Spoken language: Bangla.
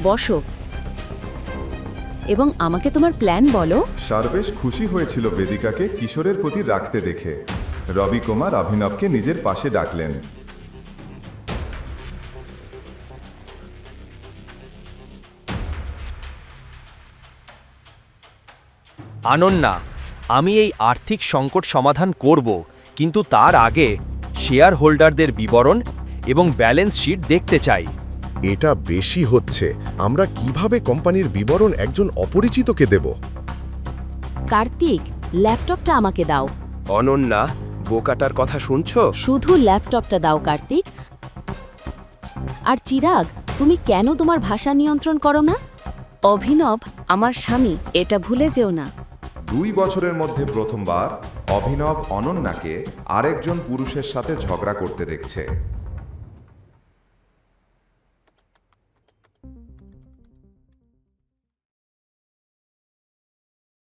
বসো এবং আমাকে তোমার প্ল্যান বলো। সারবেশ খুশি হয়েছিল বেদিকাকে কিশোরের প্রতি রাখতে দেখে। রবি কুমার অভিনবকে নিজের পাশে ডাকলেন। আনন্না, আমি এই আর্থিক সংকট সমাধান করব, কিন্তু তার আগে শেয়ার হোল্ডারদের বিবরণ এবং ব্যালেন্স শিট দেখতে চাই। এটা বেশি হচ্ছে। আমরা কিভাবে কোম্পানির বিবরণ একজন অপরিচিতকে দেব? কার্তিক, ল্যাপটপটা আমাকে দাও। অনন্যা, বোকাটার কথা শুনছো? শুধু ল্যাপটপটা দাও কার্তিক। আর চিরাগ, তুমি কেন তোমার ভাষা নিয়ন্ত্রণ করো না? অভিনব আমার স্বামী, এটা ভুলে যেও না। 2 বছরের মধ্যে প্রথমবার অভিনব অনন্যাকে আরেকজন পুরুষের সাথে ঝগড়া করতে দেখছে।